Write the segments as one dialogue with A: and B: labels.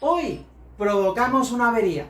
A: Hoy provocamos una avería.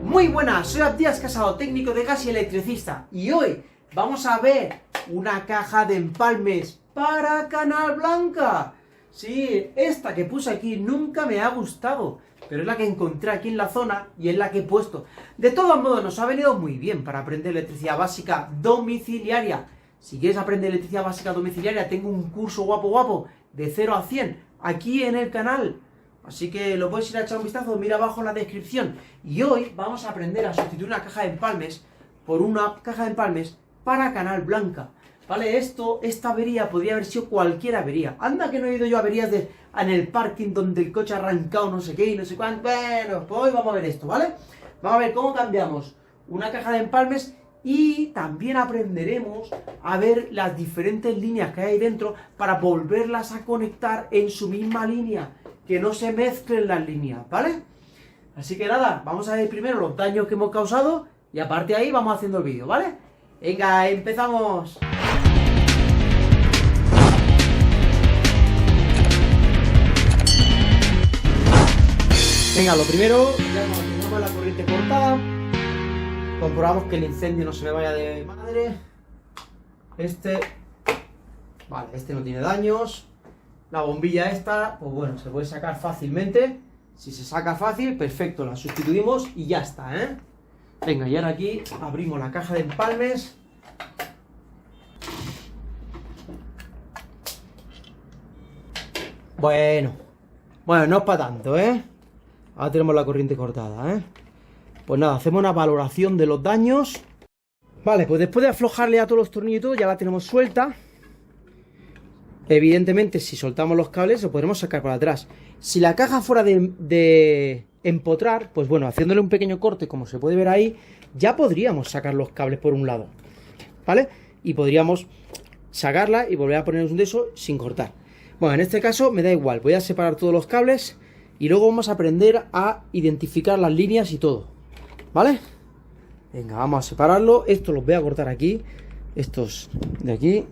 A: Muy buenas, soy Abdías Casado, técnico de gas y electricista, y hoy vamos a ver una caja de empalmes para Canal Blanca. Sí, esta que puse aquí nunca me ha gustado, pero es la que encontré aquí en la zona y es la que he puesto. De todos modos, nos ha venido muy bien para aprender electricidad básica domiciliaria. Si quieres aprender electricidad básica domiciliaria, tengo un curso guapo de 0 a 100 aquí en el canal. Así que lo puedes ir a echar un vistazo, mira abajo en la descripción. Y hoy vamos a aprender a sustituir una caja de empalmes por una caja de empalmes para Canal Blanca. ¿Vale? Esta avería podría haber sido cualquier avería. Anda que no he ido yo a averías en el parking donde el coche ha arrancado no sé qué y no sé cuánto. Bueno, pues hoy vamos a ver esto, ¿vale? Vamos a ver cómo cambiamos una caja de empalmes y también aprenderemos a ver las diferentes líneas que hay dentro para volverlas a conectar en su misma línea. Que no se mezclen las líneas, ¿vale? Así que nada, vamos a ver primero los daños que hemos causado y aparte de ahí vamos haciendo el vídeo, ¿vale? Venga, empezamos. Venga, lo primero, ya cuando tengamos la corriente cortada, comprobamos que el incendio no se me vaya de madre. Vale, este no tiene daños. La bombilla esta, pues bueno, se puede sacar fácilmente. Si se saca fácil, perfecto, la sustituimos y ya está, ¿eh? Venga, y ahora aquí abrimos la caja de empalmes. Bueno, no es para tanto, ¿eh? Ahora tenemos la corriente cortada, ¿eh? Pues nada, hacemos una valoración de los daños. Vale, pues después de aflojarle a todos los tornillos y todo, ya la tenemos suelta. Evidentemente, si soltamos los cables, lo podremos sacar para atrás. Si la caja fuera de empotrar, pues bueno, haciéndole un pequeño corte, como se puede ver ahí, ya podríamos sacar los cables por un lado, ¿vale? Y podríamos sacarla y volver a ponernos un de eso sin cortar. Bueno, en este caso me da igual, voy a separar todos los cables y luego vamos a aprender a identificar las líneas y todo, ¿vale? Venga, vamos a separarlo. Esto los voy a cortar aquí, estos de aquí.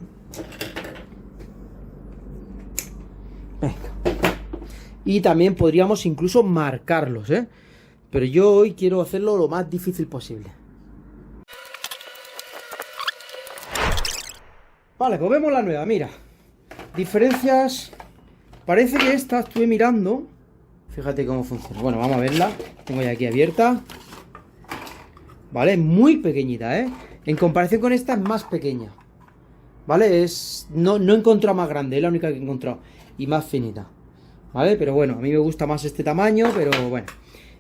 A: Venga. Y también podríamos incluso marcarlos, ¿eh? Pero yo hoy quiero hacerlo lo más difícil posible. Vale, pues vemos la nueva, mira. Diferencias. Parece que esta estuve mirando. Fíjate cómo funciona. Bueno, vamos a verla. Tengo ya aquí abierta. Vale, muy pequeñita, ¿eh? En comparación con esta es más pequeña. ¿Vale? No he encontrado más grande, es la única que he encontrado. Y más finita, ¿vale? Pero bueno, a mí me gusta más este tamaño, pero bueno.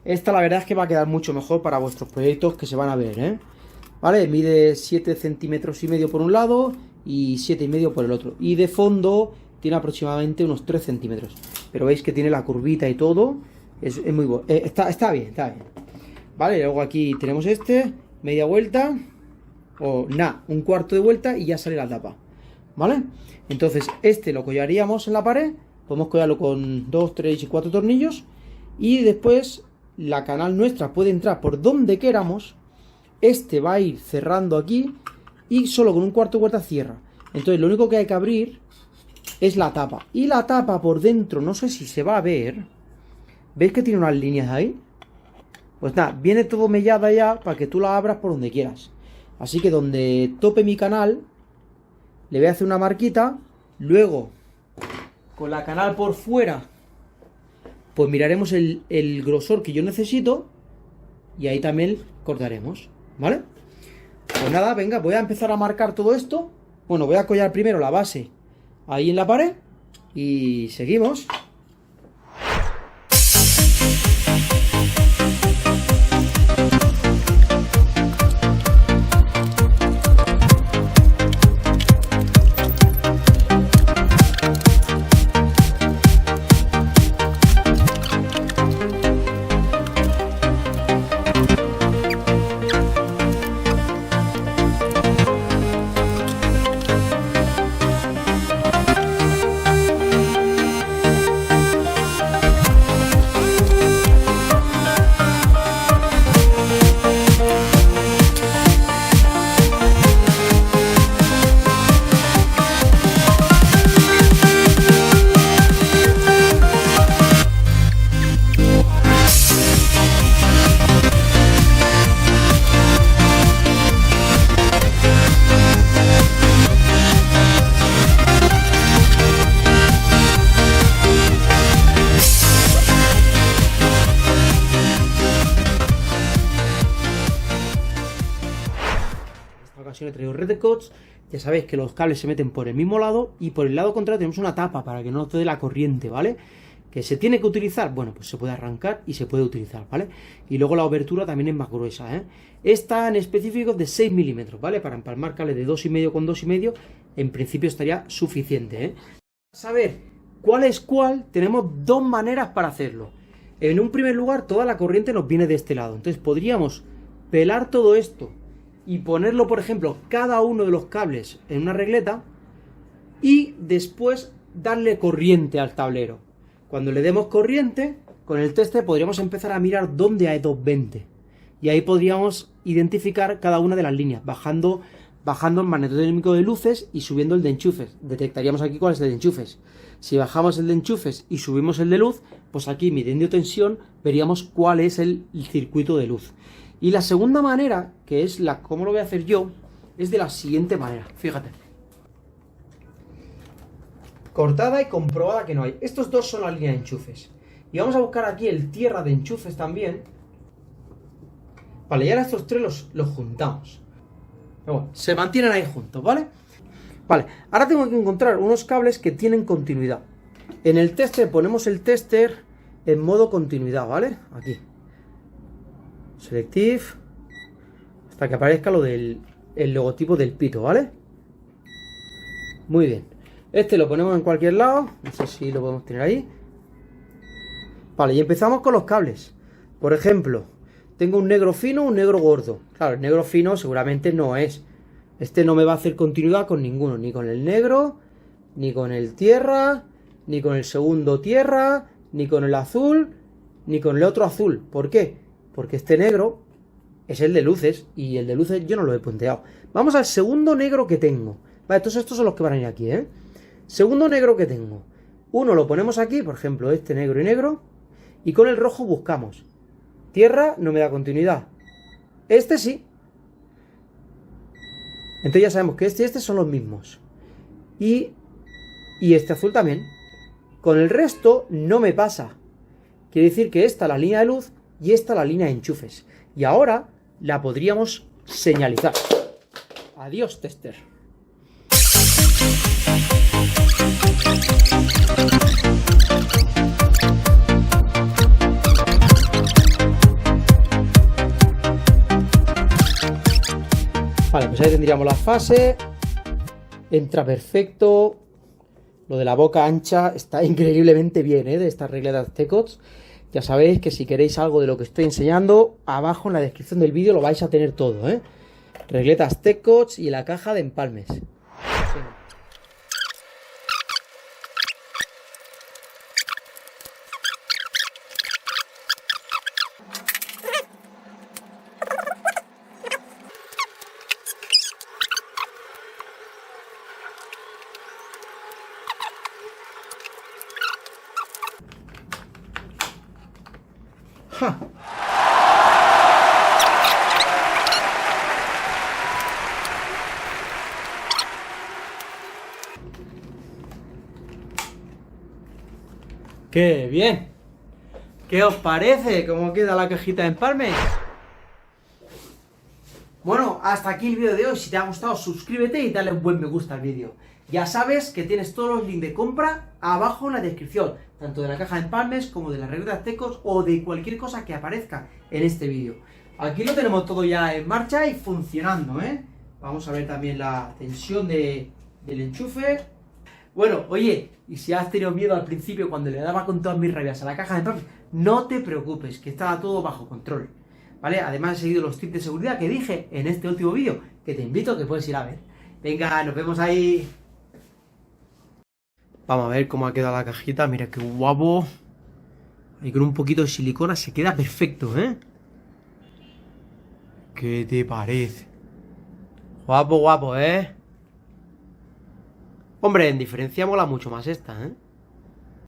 A: Esta la verdad es que va a quedar mucho mejor para vuestros proyectos que se van a ver, ¿eh? ¿Vale? Mide 7 centímetros y medio por un lado y 7,5 por el otro. Y de fondo tiene aproximadamente unos 3 centímetros. Pero veis que tiene la curvita y todo. Es muy bueno. Está bien, está bien. ¿Vale? Luego aquí tenemos media vuelta. O nada, un cuarto de vuelta y ya sale la tapa. ¿Vale? Entonces lo collaríamos en la pared. Podemos collarlo con 2, 3 y 4 tornillos. Y después la canal nuestra puede entrar por donde queramos. Va a ir cerrando aquí. Y solo con un cuarto de vuelta cierra. Entonces lo único que hay que abrir es la tapa. Y la tapa por dentro, no sé si se va a ver. ¿Veis que tiene unas líneas ahí? Pues nada, viene todo mellada ya para que tú la abras por donde quieras. Así que donde tope mi canal, le voy a hacer una marquita. Luego, con la canal por fuera, pues miraremos el grosor que yo necesito. Y ahí también cortaremos, ¿vale? Pues nada, venga, voy a empezar a marcar todo esto. Bueno, voy a collar primero la base ahí en la pared. Y seguimos. ocasión he traído Redcoats. Ya sabéis que los cables se meten por el mismo lado y por el lado contrario tenemos una tapa para que no te dé la corriente, ¿vale? ¿Que se tiene que utilizar? Bueno, pues se puede arrancar y se puede utilizar, ¿vale? Y luego la abertura también es más gruesa, ¿eh? Esta en específico es de 6 milímetros, ¿vale? Para empalmar cables de 2,5 con 2,5 en principio estaría suficiente, ¿eh? Saber cuál es cuál, tenemos dos maneras para hacerlo. En un primer lugar, toda la corriente nos viene de este lado, entonces podríamos pelar todo esto y ponerlo, por ejemplo, cada uno de los cables en una regleta y después darle corriente al tablero. Cuando le demos corriente, con el tester podríamos empezar a mirar dónde hay 220 y ahí podríamos identificar cada una de las líneas, bajando el magnetotérmico de luces y subiendo el de enchufes. Detectaríamos aquí cuál es el de enchufes. Si bajamos el de enchufes y subimos el de luz, pues aquí midiendo tensión veríamos cuál es el circuito de luz. Y la segunda manera, que es la cómo lo voy a hacer yo, es de la siguiente manera. Fíjate. Cortada y comprobada que no hay. Estos dos son la línea de enchufes. Y vamos a buscar aquí el tierra de enchufes también. Vale, y ahora estos tres los juntamos. Pero bueno, se mantienen ahí juntos, ¿vale? Vale, ahora tengo que encontrar unos cables que tienen continuidad. En el tester ponemos el tester en modo continuidad, ¿vale? Aquí. Selective. Hasta que aparezca lo del logotipo del pito, ¿vale? Muy bien. Este lo ponemos en cualquier lado. No sé si lo podemos tener ahí. Vale, y empezamos con los cables. Por ejemplo, tengo un negro fino, un negro gordo. Claro, el negro fino seguramente no es. Este no me va a hacer continuidad con ninguno. Ni con el negro, ni con el tierra, ni con el segundo tierra, ni con el azul, ni con el otro azul. ¿Por qué? Porque este negro es el de luces y el de luces yo no lo he punteado. Vamos al segundo negro que tengo. Vale, entonces estos son los que van a ir aquí, ¿eh? Segundo negro que tengo. Uno lo ponemos aquí, por ejemplo, este negro y negro. Y con el rojo buscamos. Tierra no me da continuidad. Este sí. Entonces ya sabemos que este y este son los mismos. Y este azul también. Con el resto no me pasa. Quiere decir que esta es la línea de luz y esta la línea de enchufes. Y ahora la podríamos señalizar. Adiós, tester. Vale, pues ahí tendríamos la fase. Entra perfecto. Lo de la boca ancha está increíblemente bien, ¿eh? De estas reglas de Tecots. Ya sabéis que si queréis algo de lo que estoy enseñando, abajo en la descripción del vídeo lo vais a tener todo, ¿eh? Regletas Tecots y la caja de empalmes. ¡Ja! ¡Qué bien! ¿Qué os parece? ¿Cómo queda la cajita de empalmes? Bueno, hasta aquí el vídeo de hoy. Si te ha gustado, suscríbete y dale un buen me gusta al vídeo. Ya sabes que tienes todos los links de compra abajo en la descripción, tanto de la caja de empalmes como de las reglas Tecots o de cualquier cosa que aparezca en este vídeo. Aquí lo tenemos todo ya en marcha y funcionando, ¿eh? Vamos a ver también la tensión del enchufe. Bueno, oye, y si has tenido miedo al principio cuando le daba con todas mis rabias a la caja de empalmes, no te preocupes, que estaba todo bajo control, ¿vale? Además he seguido los tips de seguridad que dije en este último vídeo, que te invito a que puedes ir a ver. Venga, nos vemos ahí. Vamos a ver cómo ha quedado la cajita. Mira qué guapo. Y con un poquito de silicona se queda perfecto, ¿eh? ¿Qué te parece? Guapo, guapo, ¿eh? Hombre, en diferencia mola mucho más esta, ¿eh?